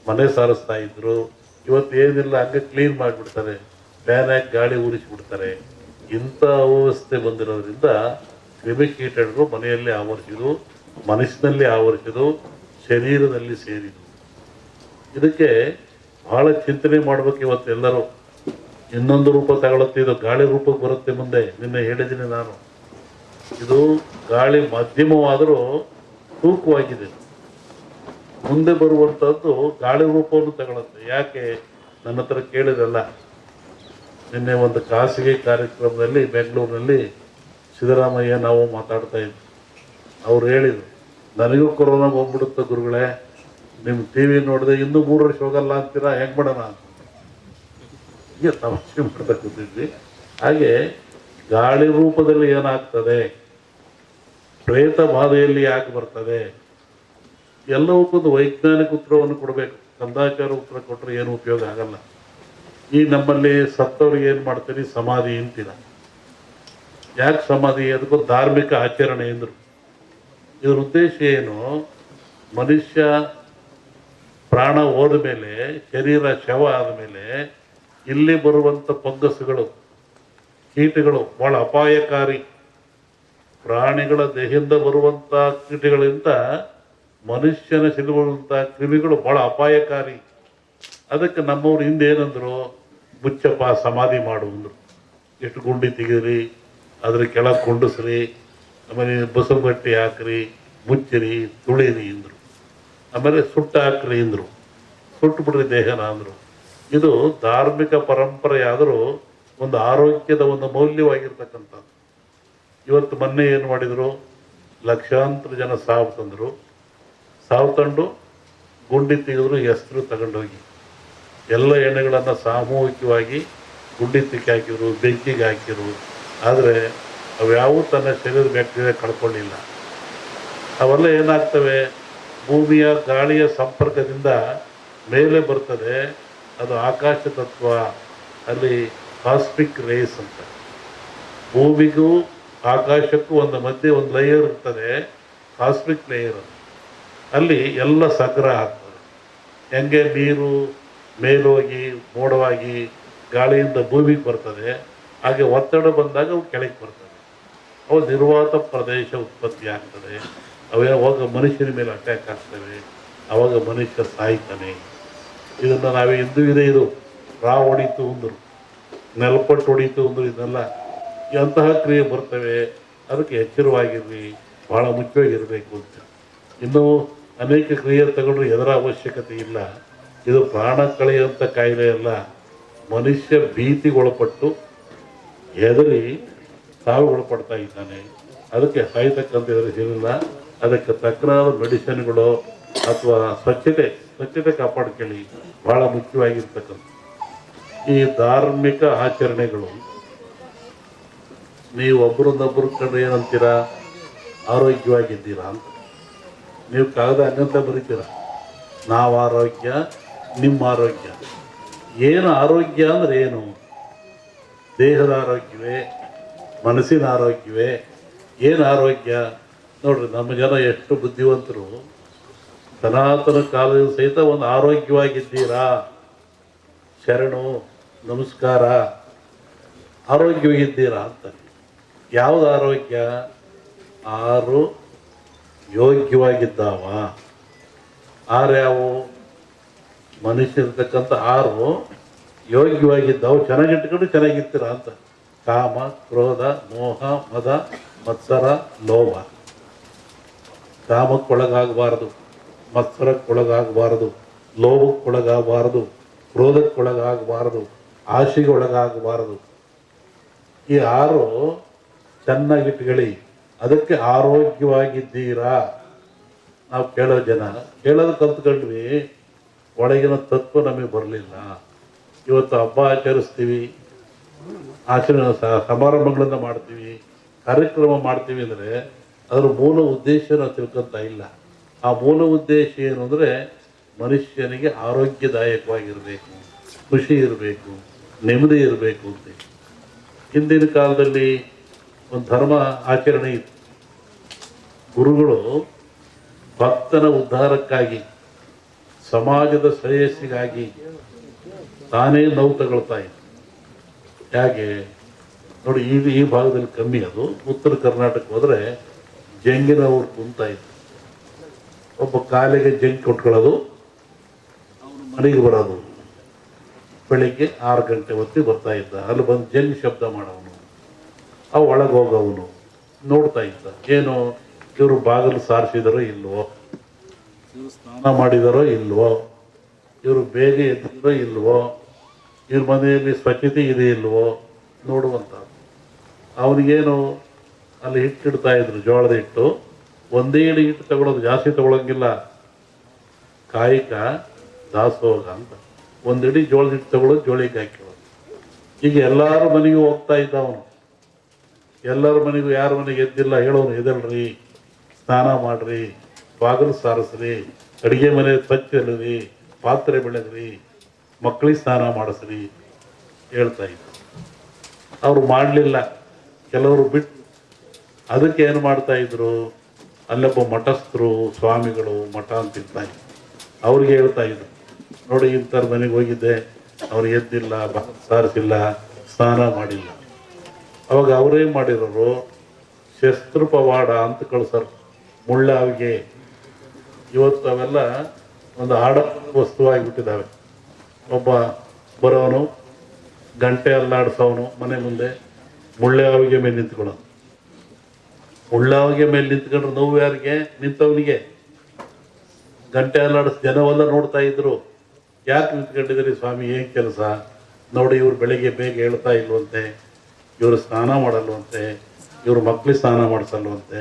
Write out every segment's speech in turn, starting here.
ಮನೆ ಸಾರಿಸ್ತಾ ಇದ್ರು. ಇವತ್ತು ಏನಿಲ್ಲ, ಹಂಗೆ ಕ್ಲೀನ್ ಮಾಡಿಬಿಡ್ತಾರೆ, ಫ್ಯಾನ್ ಹಾಕಿ ಗಾಳಿ ಉರಿಸಿಬಿಡ್ತಾರೆ. ಇಂಥ ಅವ್ಯವಸ್ಥೆ ಬಂದಿರೋದ್ರಿಂದ ಕ್ರಿಮಿಕೀಟಗಳು ಮನೆಯಲ್ಲಿ ಆವರಿಸಿದು, ಮನಸ್ಸಿನಲ್ಲಿ ಆವರಿಸಿದು, ಶರೀರದಲ್ಲಿ ಸೇರಿದು. ಇದಕ್ಕೆ ಬಹಳ ಚಿಂತನೆ ಮಾಡ್ಬೇಕು ಇವತ್ತೆಲ್ಲರೂ. ಇನ್ನೊಂದು ರೂಪ ತಗೊಳುತ್ತೆ, ಇದು ಗಾಳಿ ರೂಪಕ್ಕೆ ಬರುತ್ತೆ ಮುಂದೆ. ನಿನ್ನೆ ಹೇಳಿದ್ದೀನಿ ನಾನು, ಇದು ಗಾಳಿ ಮಧ್ಯಮವಾದರೂ ತೂಕವಾಗಿದೆ. ಮುಂದೆ ಬರುವಂಥದ್ದು ಗಾಳಿ ರೂಪವನ್ನು ತಗೊಳುತ್ತೆ. ಯಾಕೆ ನನ್ನ ಹತ್ರ ಕೇಳಿದಲ್ಲ. ನಿನ್ನೆ ಒಂದು ಖಾಸಗಿ ಕಾರ್ಯಕ್ರಮದಲ್ಲಿ ಬೆಂಗಳೂರಿನಲ್ಲಿ ಸಿದ್ದರಾಮಯ್ಯ ನಾವು ಮಾತಾಡ್ತಾ ಇದ್ವಿ. ಅವ್ರು ಹೇಳಿದರು, ನನಗೂ ಕೊರೋನಾ ಬಂದ್ಬಿಡುತ್ತೆ ಗುರುಗಳೇ, ನಿಮ್ಮ ಟಿ ವಿ ನೋಡಿದೆ ಇನ್ನೂ 3 ವರ್ಷ ಹೋಗಲ್ಲ ಅಂತೀರಾ, ಹೆಂಗೆ ಮಾಡೋಣ ಅಂತ ಹೀಗೆ ತಮಾಷೆ ಮಾಡ್ತಾ ಕೂತಿದ್ವಿ. ಹಾಗೆ ಗಾಳಿ ರೂಪದಲ್ಲಿ ಏನಾಗ್ತದೆ, ಪ್ರೇತ ಬಾಧೆಯಲ್ಲಿ ಯಾಕೆ ಬರ್ತದೆ, ಎಲ್ಲವಕ್ಕೊಂದು ವೈಜ್ಞಾನಿಕ ಉತ್ತರವನ್ನು ಕೊಡಬೇಕು. ಕಂದಾಚಾರ ಉತ್ತರ ಕೊಟ್ಟರೆ ಏನು ಉಪಯೋಗ ಆಗಲ್ಲ. ಈ ನಮ್ಮಲ್ಲಿ ಸತ್ತವ್ರಿಗೆ ಏನು ಮಾಡ್ತೀರಿ, ಸಮಾಧಿ ಅಂತೀರ. ಯಾಕೆ ಸಮಾಧಿ? ಅದಕ್ಕೊಂದು ಧಾರ್ಮಿಕ ಆಚರಣೆ ಎಂದರು. ಇದ್ರ ಉದ್ದೇಶ ಏನು? ಮನುಷ್ಯ ಪ್ರಾಣ ಹೋದ ಮೇಲೆ, ಶರೀರ ಶವ ಆದಮೇಲೆ ಇಲ್ಲಿ ಬರುವಂಥ ಫಂಗಸ್ಗಳು, ಕೀಟಗಳು ಬಹಳ ಅಪಾಯಕಾರಿ. ಪ್ರಾಣಿಗಳ ದೇಹದಿಂದ ಬರುವಂಥ ಕೀಟಗಳಿಂದ ಮನುಷ್ಯನ ಸಿಲುಬರುವಂಥ ಕ್ರಿಮಿಗಳು ಬಹಳ ಅಪಾಯಕಾರಿ. ಅದಕ್ಕೆ ನಮ್ಮವ್ರು ಹಿಂದೆ ಏನಂದ್ರು, ಮುಚ್ಚಪ್ಪ ಸಮಾಧಿ ಮಾಡು ಅಂದರು. ಎಷ್ಟು ಗುಂಡಿ ತೆಗೀರಿ, ಅದ್ರ ಕೆಳಗೆ ಕುಂಡಿಸ್ರಿ, ಆಮೇಲೆ ಬಸರು ಗಟ್ಟಿ ಹಾಕ್ರಿ, ಮುಚ್ಚಿರಿ, ತುಳಿರಿ ಅಂದರು. ಆಮೇಲೆ ಸುಟ್ಟು ಹಾಕ್ರಿ ಅಂದರು, ಸುಟ್ಟು ಬಿಡ್ರಿ ದೇಹನ ಅಂದರು. ಇದು ಧಾರ್ಮಿಕ ಪರಂಪರೆ ಆದರೂ ಒಂದು ಆರೋಗ್ಯದ ಒಂದು ಮೌಲ್ಯವಾಗಿರ್ತಕ್ಕಂಥದ್ದು. ಇವತ್ತು ಮೊನ್ನೆ ಏನು ಮಾಡಿದರು, ಲಕ್ಷಾಂತರ ಜನ ಸಾವು ತಂದರು. ಸಾವು ತಂದು ಗುಂಡಿ ತೆಗೆದ್ರು, ಹೆಸರು ತಗೊಂಡೋಗಿ ಎಲ್ಲ ಎಣ್ಣೆಗಳನ್ನು ಸಾಮೂಹಿಕವಾಗಿ ಗುಂಡಿ ತಿಕ್ಕಿ ಹಾಕಿದ್ರು, ಬೆಂಕಿಗೆ ಹಾಕಿದ್ರು. ಆದರೆ ಅವ್ಯಾವೂ ತನ್ನ ಶರೀರದ ಬ್ಯಾಕ್ಟೀರಿಯಾ ಕಳ್ಕೊಳ್ಳಿಲ್ಲ. ಅವೆಲ್ಲ ಏನಾಗ್ತವೆ, ಭೂಮಿಯ ಗಾಳಿಯ ಸಂಪರ್ಕದಿಂದ ಮೇಲೆ ಬರ್ತದೆ. ಅದು ಆಕಾಶ ತತ್ವ, ಅಲ್ಲಿ ಕಾಸ್ಮಿಕ್ ರೇಸ್ ಅಂತ. ಭೂಮಿಗೂ ಆಕಾಶಕ್ಕೂ ಒಂದು ಮಧ್ಯೆ ಒಂದು ಲೇಯರ್ ಇರ್ತದೆ, ಕಾಸ್ಮಿಕ್ ಲೇಯರ್. ಅಲ್ಲಿ ಎಲ್ಲ ಸಂಗ್ರಹ ಆಗ್ತದೆ. ಹೆಂಗೆ ನೀರು ಮೇಲೋಗಿ ಮೋಡವಾಗಿ ಗಾಳಿಯಿಂದ ಭೂಮಿಗೆ ಬರ್ತದೆ, ಹಾಗೆ ಒತ್ತಡ ಬಂದಾಗ ಅವು ಕೆಳಗೆ ಬರ್ತದೆ. ಅವು ನಿರ್ವಾತ ಪ್ರದೇಶ ಉತ್ಪತ್ತಿ ಆಗ್ತದೆ. ಅವಾಗ ಮನುಷ್ಯನ ಮೇಲೆ ಅಟ್ಯಾಕ್ ಆಗ್ತವೆ. ಅವಾಗ ಮನುಷ್ಯ ಸಾಯ್ತಾನೆ. ಇದನ್ನು ನಾವೇ ಇಂದು ಇದೆ. ಇದು ರಾವ್ ಹೊಡಿತು ಅಂದರು, ನೆಲಪಟ್ಟು ಹೊಡಿತು ಅಂದರು. ಇದೆಲ್ಲ ಅಂತಹ ಕ್ರಿಯೆ ಬರ್ತವೆ. ಅದಕ್ಕೆ ಎಚ್ಚರವಾಗಿರ್ರಿ, ಭಾಳ ಮುಖ್ಯವಾಗಿರಬೇಕು ಅಂತ. ಇನ್ನೂ ಅನೇಕ ಕ್ರಿಯೆ ತಗೊಂಡ್ರೆ ಎದರ ಅವಶ್ಯಕತೆ ಇಲ್ಲ. ಇದು ಪ್ರಾಣ ಕಳೆಯುವಂಥ ಕಾಯಿಲೆ ಅಲ್ಲ. ಮನುಷ್ಯ ಭೀತಿಗೊಳಪಟ್ಟು ಹೆದರಿ ಸಾವಿಗೊಳಪಡ್ತಾ ಇದ್ದಾನೆ. ಅದಕ್ಕೆ ಸಾಯ್ತಕ್ಕಂಥ ಎದುರಿಸಿಲ್ಲ. ಅದಕ್ಕೆ ತಕ್ಕನಾದ ಮೆಡಿಸಿನ್ಗಳು ಅಥವಾ ಸ್ವಚ್ಛತೆ ಕಾಪಾಡ್ಕೊಳ್ಳಿ, ಭಾಳ ಮುಖ್ಯವಾಗಿರ್ತಕ್ಕಂಥ. ಈ ಧಾರ್ಮಿಕ ಆಚರಣೆಗಳು ನೀವು ಒಬ್ಬರನ್ನೊಬ್ಬರು ಕಂಡ್ರೆ ಏನಂತೀರಾ, ಆರೋಗ್ಯವಾಗಿದ್ದೀರಾ ಅಂತ. ನೀವು ಕಾಗದ ಹಂಗಂತ ಬರೀತೀರ, ನಾವು ಆರೋಗ್ಯ, ನಿಮ್ಮ ಆರೋಗ್ಯ. ಏನು ಆರೋಗ್ಯ ಅಂದರೆ ಏನು? ದೇಹದ ಆರೋಗ್ಯವೇ, ಮನಸ್ಸಿನ ಆರೋಗ್ಯವೇ? ಏನು ಆರೋಗ್ಯ? ನೋಡ್ರಿ, ನಮ್ಮ ಜನ ಎಷ್ಟು ಬುದ್ಧಿವಂತರು. ಸನಾತನ ಕಾಲದ ಸಹಿತ ಒಂದು ಆರೋಗ್ಯವಾಗಿದ್ದೀರಾ, ಶರಣು ನಮಸ್ಕಾರ, ಆರೋಗ್ಯವಾಗಿದ್ದೀರಾ ಅಂತ. ಯಾವುದು ಆರೋಗ್ಯ? 6 ಯೋಗ್ಯವಾಗಿದ್ದಾವ. 6 ಯಾವುವು? ಮನುಷ್ಯರ್ತಕ್ಕಂಥ 6 ಯೋಗ್ಯವಾಗಿದ್ದಾವು. ಚೆನ್ನಾಗಿಟ್ಕೊಂಡು ಚೆನ್ನಾಗಿರ್ತೀರ ಅಂತ. ಕಾಮ, ಕ್ರೋಧ, ಮೋಹ, ಮದ, ಮತ್ಸರ, ಲೋಭ. ಕಾಮಕ್ಕೊಳಗಾಗಬಾರದು, ಮತ್ಸರಕ್ಕೊಳಗಾಗಬಾರದು, ಲೋಭಕ್ಕೊಳಗಾಗಬಾರದು, ಕ್ರೋಧಕ್ಕೊಳಗಾಗಬಾರದು, ಆಶೆಗೆ ಒಳಗಾಗಬಾರದು. ಈ 6 ಚೆನ್ನಾಗಿಟ್ಕೊಳ್ಳಿ. ಅದಕ್ಕೆ ಆರೋಗ್ಯವಾಗಿದ್ದೀರಾ. ನಾವು ಕೇಳೋ ಜನ ಕೇಳೋದು ಕಲ್ತ್ಕೊಂಡ್ವಿ, ಒಳಗಿನ ತತ್ವ ನಮಗೆ ಬರಲಿಲ್ಲ. ಇವತ್ತು ಹಬ್ಬ ಆಚರಿಸ್ತೀವಿ, ಸಮಾರಂಭಗಳನ್ನು ಮಾಡ್ತೀವಿ, ಕಾರ್ಯಕ್ರಮ ಮಾಡ್ತೀವಿ ಅಂದರೆ ಅದರ ಮೂಲ ಉದ್ದೇಶ ನಾವು ತಿಳ್ಕೊತಾ ಇಲ್ಲ. ಆ ಮೂಲ ಉದ್ದೇಶ ಏನು ಅಂದರೆ ಮನುಷ್ಯನಿಗೆ ಆರೋಗ್ಯದಾಯಕವಾಗಿರಬೇಕು, ಖುಷಿ ಇರಬೇಕು, ನೆಮ್ಮದಿ ಇರಬೇಕು ಅಂತ. ಹಿಂದಿನ ಕಾಲದಲ್ಲಿ ಒಂದು ಧರ್ಮ ಆಚರಣೆ ಇತ್ತು. ಗುರುಗಳು ಭಕ್ತನ ಉದ್ಧಾರಕ್ಕಾಗಿ ಸಮಾಜದ ಶ್ರೇಯಸ್ಸಿಗಾಗಿ ತಾನೇ ನೋವು ತಗೊಳ್ತಾ ಇದ್ದ. ಹೇಗೆ ನೋಡಿ, ಈ ಭಾಗದಲ್ಲಿ ಕಮ್ಮಿ. ಅದು ಉತ್ತರ ಕರ್ನಾಟಕ ಹೋದ್ರೆ ಜಂಗಿನವ್ರು ಕುಂತ ಇದ್ರು. ಒಬ್ಬ ಕಾಲಿಗೆ ಜಂಗ್ ಕೊಟ್ಕೊಳ್ಳೋದು, ಮನೆಗೆ ಬರೋದು. ಬೆಳಿಗ್ಗೆ 6 ಗಂಟೆ ಹೊತ್ತಿಗೆ ಬರ್ತಾ ಇದ್ದ. ಅಲ್ಲಿ ಬಂದು ಜಂಗ್ ಶಬ್ದ ಮಾಡೋವನು, ಅವು ಒಳಗೆ ಹೋಗೋವನು ನೋಡ್ತಾ ಇದ್ದ. ಏನು ಇವರು ಬಾಗಿಲು ಸಾರಿಸಿದಾರೋ ಇಲ್ವೋ, ಇವರು ಸ್ನಾನ ಮಾಡಿದಾರೋ ಇಲ್ವೋ, ಇವರು ಬೇಗ ಎದ್ದಿರೋ ಇಲ್ವೋ, ಇವ್ರ ಮನೆಯಲ್ಲಿ ಸ್ವಚ್ಛತೆ ಇದೆ ಇಲ್ವೋ ನೋಡುವಂತ. ಅವನಿಗೇನು ಅಲ್ಲಿ ಹಿಟ್ಟಿಡ್ತಾ ಇದ್ರು, ಜೋಳದ ಹಿಟ್ಟು. ಒಂದೇ ಇಡಿ ಹಿಟ್ಟು ತಗೊಳ್ಳೋದು, ಜಾಸ್ತಿ ತಗೊಳಂಗಿಲ್ಲ. ಕಾಯಿಕ ದಾಸೋಗ ಅಂತ ಒಂದಿಡಿ ಜೋಳದ ಹಿಟ್ಟು ತಗೊಳ್ಳೋದು, ಜೋಳಿಗೆ ಹಾಕಿರೋದು. ಈಗ ಎಲ್ಲಾರ ಮನೆಗೂ ಹೋಗ್ತಾ ಇದ್ದ ಅವನು. ಎಲ್ಲರ ಮನೆಗೂ, ಯಾರ ಮನೆಗೆ ಎದ್ದಿಲ್ಲ ಹೇಳೋನು, ಎದಲ್ರಿ, ಸ್ನಾನ ಮಾಡ್ರಿ, ಬಾಗಿಲು ಸಾರಿಸ್ರಿ, ಅಡುಗೆ ಮನೆ ಸ್ವಚ್ಛರಿ, ಪಾತ್ರೆ ಬೆಳೆದ್ರಿ, ಮಕ್ಕಳಿಗೆ ಸ್ನಾನ ಮಾಡಿಸ್ರಿ ಹೇಳ್ತಾ ಇದ್ರು. ಅವರು ಮಾಡಲಿಲ್ಲ, ಕೆಲವರು ಬಿಟ್ಟು. ಅದಕ್ಕೆ ಏನು ಮಾಡ್ತಾ ಇದ್ರು, ಅಲ್ಲೊಬ್ಬ ಮಠಸ್ಥರು, ಸ್ವಾಮಿಗಳು, ಮಠ ಅಂತ ಇರ್ತಾ ಇದ್ರು. ಅವ್ರಿಗೆ ಹೇಳ್ತಾ ಇದ್ರು, ನೋಡಿ ಇಂಥವ್ರ ಮನೆಗೆ ಹೋಗಿದ್ದೆ, ಅವ್ರು ಎದ್ದಿಲ್ಲ, ಬಾಗಿಲು ಸಾರಿಸಿಲ್ಲ, ಸ್ನಾನ ಮಾಡಿಲ್ಲ. ಅವಾಗ ಅವರೇನು ಮಾಡಿರೋರು, ಶಸ್ತ್ರಪವಾಡ ಅಂತ ಕಳ್ಸರು, ಮುಳ್ಳಾವಿಗೆ. ಇವತ್ತು ಅವೆಲ್ಲ ಒಂದು ಆಡಂಬರದ ವಸ್ತುವಾಗಿಬಿಟ್ಟಿದ್ದಾವೆ. ಒಬ್ಬ ಬರೋನು, ಗಂಟೆ ಅಲ್ಲಾಡಿಸೋನು, ಮನೆ ಮುಂದೆ ಮುಳ್ಳಾವಿಗೆ ಮೇಲೆ ನಿಂತ್ಕೊಳ್ಳೋನು. ಮುಳ್ಳಾವಿಗೆ ಮೇಲೆ ನಿಂತ್ಕೊಂಡ್ರೆ ನೋವು ಯಾರಿಗೆ? ನಿಂತವನಿಗೆ. ಗಂಟೆ ಅಲ್ಲಾಡಿಸ್ ಜನವೆಲ್ಲ ನೋಡ್ತಾ ಇದ್ರು. ಯಾಕೆ ನಿಂತ್ಕೊಂಡಿದ್ದೀರಿ ಸ್ವಾಮಿ, ಏನು ಕೆಲಸ? ನೋಡಿ, ಇವ್ರು ಬೆಳಿಗ್ಗೆ ಬೇಗ ಹೇಳ್ತಾ ಇಲ್ವಂತೆ, ಇವರು ಸ್ನಾನ ಮಾಡಲ್ವಂತೆ, ಇವ್ರ ಮಕ್ಳಿಗೆ ಸ್ನಾನ ಮಾಡಿಸಲ್ವಂತೆ,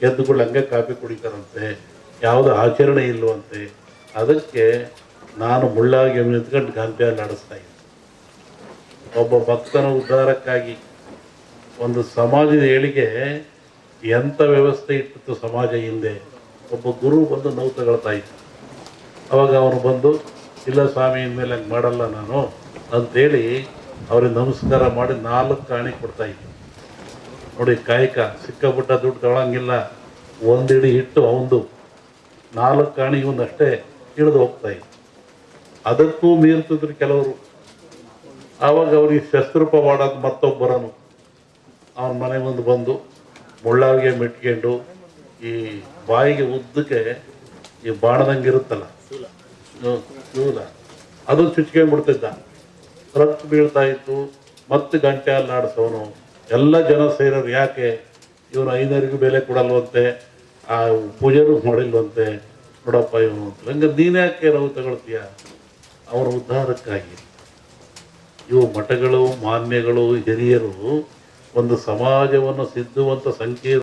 ಎದ್ದುಗಳು ಹಂಗೆ ಕಾಫಿ ಕುಡಿತಾರಂತೆ, ಯಾವುದೋ ಆಚರಣೆ ಇಲ್ವಂತೆ. ಅದಕ್ಕೆ ನಾನು ಮುಳ್ಳಾಗಿ ನಿಂತ್ಕೊಂಡು ಗಂಟೆಯಲ್ಲಿ ಆಡಿಸ್ತಾ ಇದ್ದೆ. ಒಬ್ಬ ಭಕ್ತನ ಉದ್ಧಾರಕ್ಕಾಗಿ ಒಂದು ಸಮಾಜದ ಏಳಿಗೆ ಎಂಥ ವ್ಯವಸ್ಥೆ ಇಟ್ಟಿತ್ತು ಸಮಾಜ ಹಿಂದೆ. ಒಬ್ಬ ಗುರು ಬಂದು ನೋವು ತಗೊಳ್ತಾ ಇದ್ದ. ಅವಾಗ ಅವನು ಬಂದು, ಇಲ್ಲ ಸ್ವಾಮಿ, ಇನ್ಮೇಲೆ ಹಂಗೆ ಮಾಡಲ್ಲ ನಾನು ಅಂತೇಳಿ ಅವ್ರಿಗೆ ನಮಸ್ಕಾರ ಮಾಡಿ 4 ಕಾಣಿ ಕೊಡ್ತಾ ಇದ್ದ. ನೋಡಿ, ಕಾಯಕ ಸಿಕ್ಕಾಪಟ್ಟ ದುಡ್ಡು ತಗೊಳಂಗಿಲ್ಲ. ಒಂದಿಡಿ ಹಿಟ್ಟು ಅವಂದು, 4 ಕಾಣಿ ಇವನಷ್ಟೇ ಇಳಿದು ಹೋಗ್ತಾ ಇತ್ತು. ಅದಕ್ಕೂ ಮೀರ್ತಿದ್ರು ಕೆಲವರು. ಆವಾಗ ಅವ್ರಿಗೆ ಶಸ್ತ್ರಪವಾಡ ಮತ್ತೊಬ್ಬರನು ಅವನ ಮನೆ ಮುಂದೆ ಬಂದು ಮುಳ್ಳಾವಿಗೆ ಮೆಟ್ಕೊಂಡು ಈ ಬಾಯಿಗೆ ಉದ್ದಕ್ಕೆ ಈ ಬಾಣದಂಗೆ ಇರುತ್ತಲ್ಲ ಶೂಲ, ಅದು ಚುಚ್ಕೊಂಡ್ಬಿಡ್ತಿದ್ದ. ರಕ್ತ ಬೀಳ್ತಾ ಇತ್ತು. ಮತ್ತೆ ಗಂಟೆ ಅಲ್ಲಾಡಿಸೋನು. ಎಲ್ಲ ಜನ ಸೇರೋರು, ಯಾಕೆ ಇವನು 5ನರಿಗೂ ಬೆಲೆ ಕೊಡಲ್ವಂತೆ, ಆ ಪೂಜೆನೂ ಮಾಡಿಲ್ವಂತೆ, ನೋಡಪ್ಪ ಇವನು ಅಂತ. ಹಂಗೆ ನೀನ್ಯಾಕೆ ನೋವು ತಗೊಳ್ತೀಯ? ಅವರ ಉದ್ಧಾರಕ್ಕಾಗಿ. ಇವು ಮಠಗಳು, ಮಾನ್ಯಗಳು, ಹಿರಿಯರು ಒಂದು ಸಮಾಜವನ್ನು ಸಿದ್ಧುವಂತ ಸಂಕೇತ.